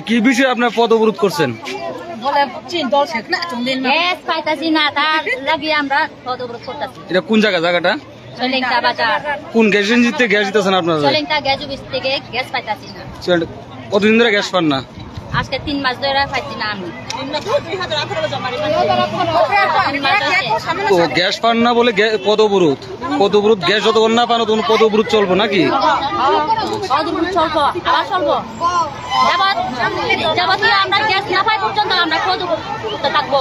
কি বিষয়ে আপনার পদ অবরোধ করছেন? গ্যাস পাইতাছি না, তার লাগিয়ে আমরা পদ অবরোধ করতেছি। এটা কোন জায়গাটা? সলেংটা বাজার। কোন গ্যাস এজেন্সিতে গ্যাস দিতেছেন আপনারা? সলেংটা গ্যাস অফিস থেকে গ্যাস পাইতাছি না। কতদিন ধরে গ্যাস পান না? আজকে 3 মাস ধরে পাইছি না আমি। তো গ্যাস পান না বলে পদ অবরোধ গ্যাস যতক্ষণ না পান তখন পদ অবরোধ চলবো নাকি? পদ অবরোধ চলবো, আবার চলবো। যাবতীয় আমরা গ্যাস না পাই পর্যন্ত আমরা পদ অবরোধ থাকবো।